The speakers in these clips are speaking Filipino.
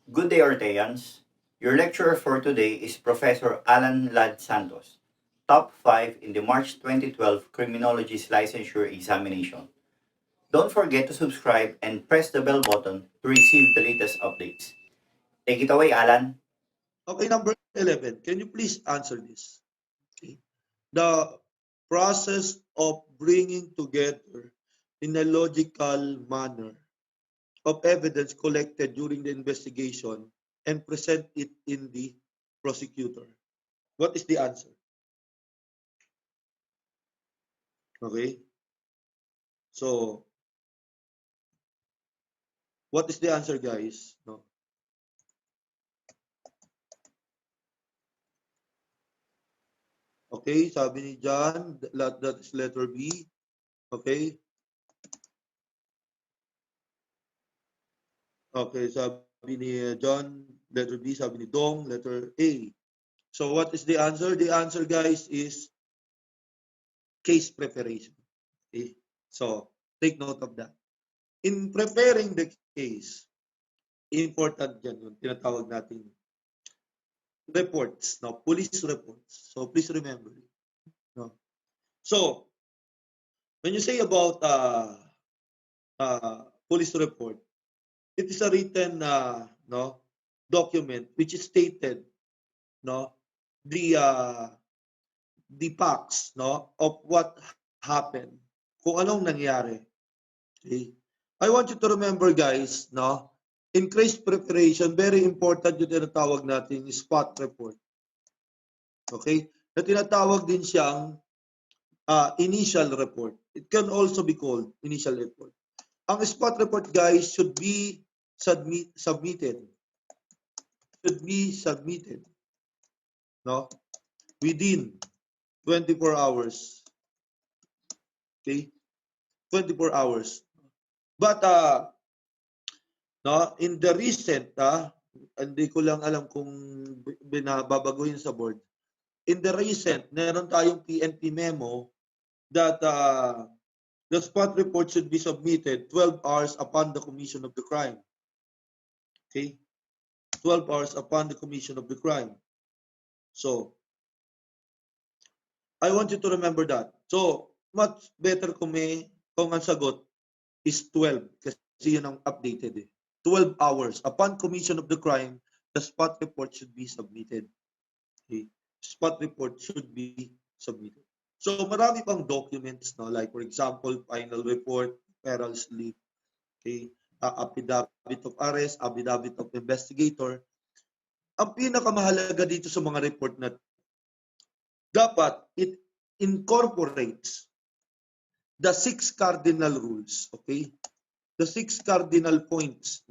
Good day, Orteans. Your lecturer for today is Professor Allan Santos, top 5 in the March 2012 Criminology's licensure examination. Don't forget to subscribe and press the bell button to receive the latest updates. Take it away, Allan. Okay, number 11. Can you please answer this? Okay. The process of bringing together in a logical manner of evidence collected during the investigation and present it in the prosecutor. What is the answer? Okay. So, what is the answer, guys? No. Okay, sabi ni John, that is letter B. Okay. Okay, sabi ni John, letter B, sabi ni Dong, letter A. So what is the answer? The answer, guys, is case preparation. Okay? So take note of that. In preparing the case, important yan yung tinatawag natin reports, no? Police reports. So please remember it. No? So when you say about police report, it is a written document which is stated the facts of what happened, kung anong nangyari. Okay? I want you to remember, guys, in case preparation, very important yung tinatawag natin spot report. Okay? Na tinatawag din siyang initial report. It can also be called initial report. Ang spot report, guys, should be submitted. Should be submitted within 24 hours. Okay? 24 hours. But in the recent, hindi ko lang alam kung binababaguhin sa board. In the recent, meron tayong PNP memo that the spot report should be submitted 12 hours upon the commission of the crime. Okay? 12 hours upon the commission of the crime. So, I want you to remember that. So, much better kung ang sagot is 12 kasi yun ang updated 12 hours upon commission of the crime, the spot report should be submitted. Okay? Spot report should be submitted. So marami pang documents, like for example, final report, referral slip, okay, affidavit of arrest, affidavit of investigator. Ang pinakamahalaga dito sa mga report na dapat it incorporates the 6 cardinal rules, okay? The 6 cardinal points,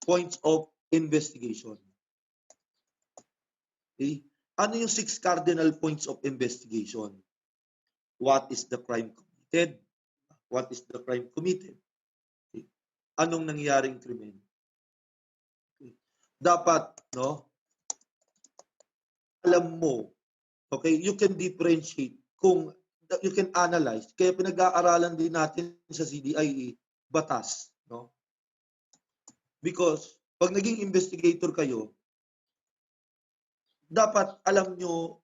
points of investigation. Okay? Ano yung 6 cardinal points of investigation? What is the crime committed? What is the crime committed? Okay? Anong nangyaring krimen? Okay? Dapat, alam mo, okay, you can differentiate kung you can analyze. Kaya pinag-aaralan din natin sa CDIE, batas, Because pag naging investigator kayo, dapat alam nyo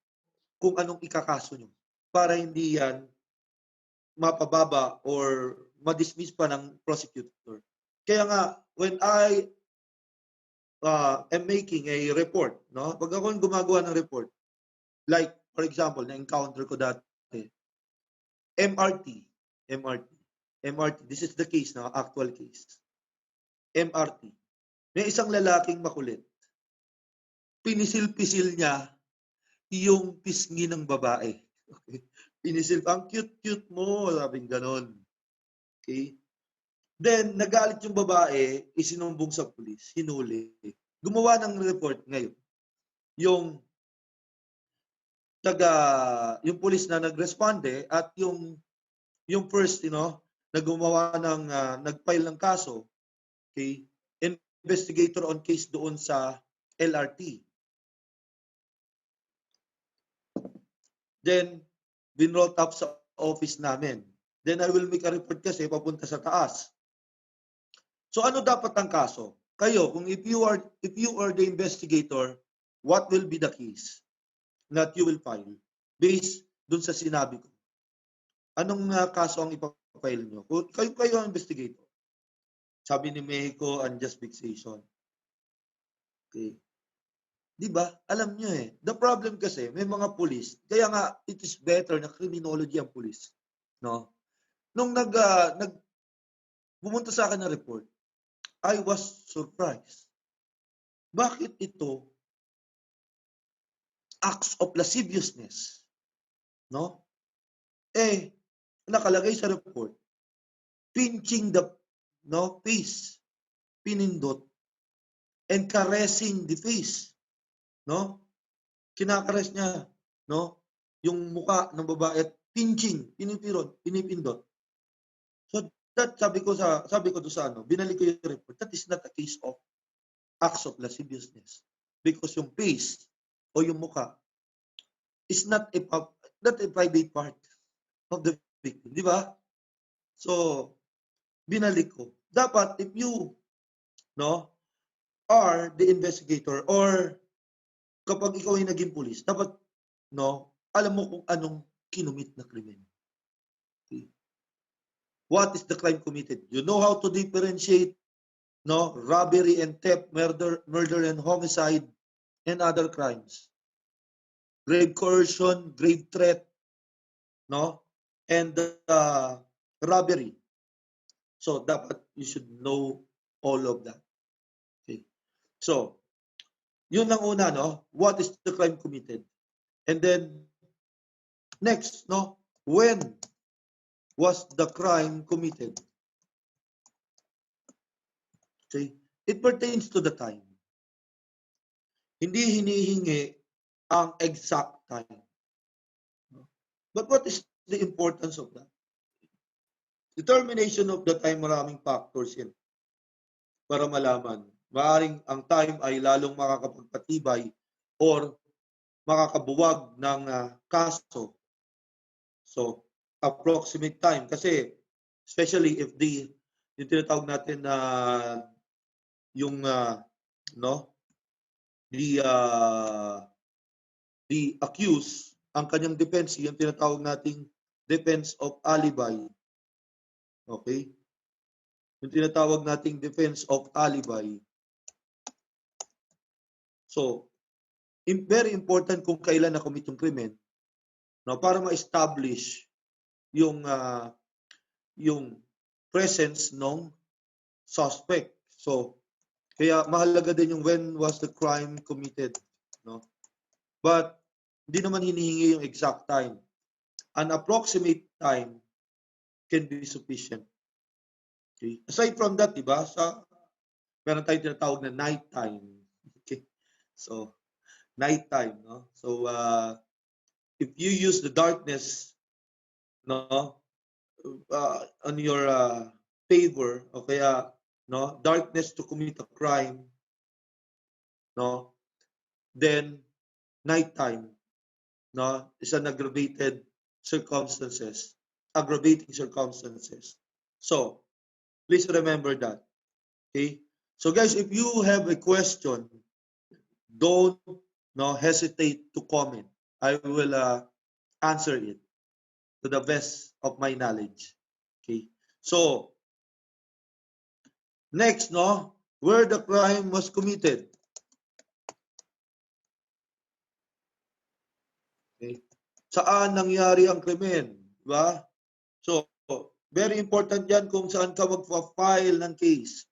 kung anong ikakaso nyo para hindi yan mapababa or ma-dismiss pa ng prosecutor. Kaya nga, when I am making a report, pag ako gumagawa ng report, like, for example, na-encounter ko dati, MRT, this is the case, actual case. MRT. May isang lalaking makulit. Pinisil-pisil niya yung pisngi ng babae. Okay? Pinisil, ang cute-cute mo, sabing ganon. Okay? Then, nagalit yung babae, isinumbong sa pulis, hinuli. Gumawa ng report ngayon. Yung pulis na nagresponde at yung first, na gumawa ng, nag-file ng kaso, okay? Investigator on case doon sa LRT. Then, binroll up sa office namin. Then, I will make a report kasi papunta sa taas. So, ano dapat ang kaso? kayo, kung if you are the investigator, what will be the case that you will file based dun sa sinabi ko? Anong kaso ang ipapile nyo? Kung kayo ang investigator. Sabi ni Mexico, unjust vexation. Okay. Di ba? Alam nyo eh. The problem kasi, may mga pulis, kaya nga, it is better na criminology ang pulis. No? Nung pumunta sa akin na report, I was surprised. Bakit ito acts of lasciviousness? No? Nakalagay sa report, pinching the face, pinindot, and caressing the face. No? Kinakares niya, no? Yung mukha ng babae at pinching, pinipindot. So that sabi ko do sa binalik ko yung report. That is not a case of acts of lasciviousness because yung face o yung mukha is not a private part of the victim, di ba? So binalik ko. Dapat if you are the investigator or kapag ikaw ay naging pulis, dapat alam mo kung anong kinumit na krimen. Okay. What is the crime committed? You know how to differentiate robbery and theft, murder and homicide, and other crimes. Grave coercion, grave threat, and robbery. So dapat you should know all of that. Okay. So yun ang una, what is the crime committed? And then next, when was the crime committed? Okay? It pertains to the time. Hindi hinihingi ang exact time. But what is the importance of that? Determination of the time, maraming factors yan para malaman. Maaring ang time ay lalong makakapagpatibay or makakabuwag ng kaso. So, approximate time. Kasi, especially if yung tinatawag natin na the accused, ang kanyang defense, yung tinatawag nating defense of alibi. Okay? Yung tinatawag nating defense of alibi. So, very important kung kailan na-commit yung krimen, para ma-establish yung presence ng suspect. So, kaya mahalaga din yung when was the crime committed. But, hindi naman hinihingi yung exact time. An approximate time can be sufficient. Okay. Aside from that, diba, meron tayong tinatawag na night time. Okay. So, night time, So, if you use the darkness, on your favor, o kaya, darkness to commit a crime, then night time, is an aggravating circumstances. So, please remember that. Okay? So guys, if you have a question, don't hesitate to comment. I will answer it to the best of my knowledge. Okay? So, next, where the crime was committed. Okay? Saan nangyari ang krimen? Diba? So, very important yan kung saan ka magpa-file ng case.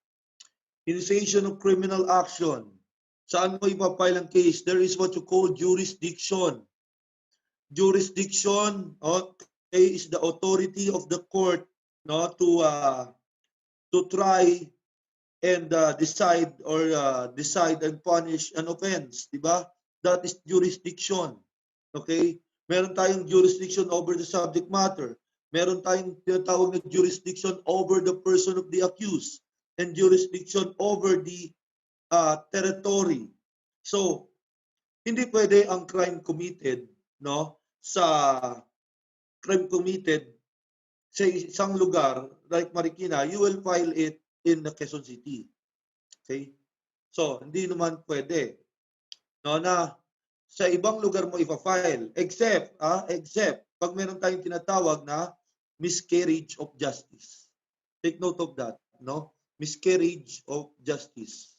Initiation of criminal action. Saan mo ipa-file ang case? There is what you call jurisdiction. Jurisdiction, is the authority of the court, to try and decide and punish an offense, diba? That is jurisdiction. Okay? Meron tayong jurisdiction over the subject matter. Meron tayong tinatawag na jurisdiction over the person of the accused and jurisdiction over the territory. So, hindi pwede ang crime committed, sa isang lugar like Marikina, you will file it in the Quezon City. Okay? So, hindi naman pwede, no, na sa ibang lugar mo ipa-file, except pag meron tayong tinatawag na miscarriage of justice. Take note of that, no? Miscarriage of justice.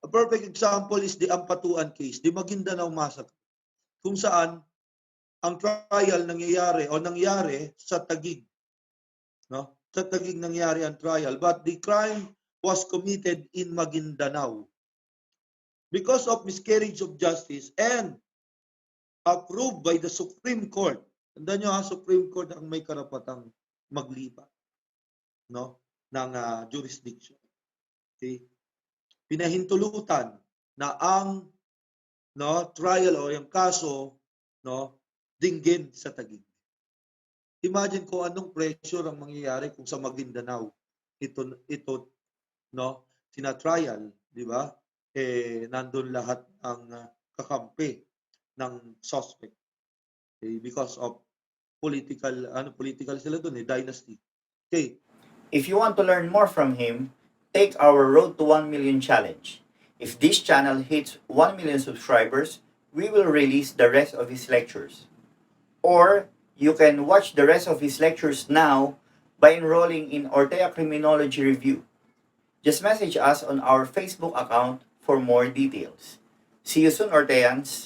A perfect example is the Ampatuan case, the Maguindanao Massacre, kung saan ang trial nangyari sa Taguig, no? Sa Taguig nangyari ang trial, but the crime was committed in Maguindanao. Because of miscarriage of justice and approved by the Supreme Court. Tandaan nyo, Supreme Court ang may karapatang maglipat, no, ng jurisdiction. Okay? Pinahintulutan na ang, no, trial o yung kaso, no, dinggin sa Taguig. Imagine kung anong pressure ang mangyayari kung sa Maguindanao ito no, tina-trial, di ba? Nandun lahat ang kakampi ng suspect. Okay? Because of political sila dun, dynasty. Okay. If you want to learn more from him, take our Road to 1 Million challenge. If this channel hits 1 million subscribers, we will release the rest of his lectures. Or you can watch the rest of his lectures now by enrolling in Ortea Criminology Review. Just message us on our Facebook account for more details. See you soon, Orteans!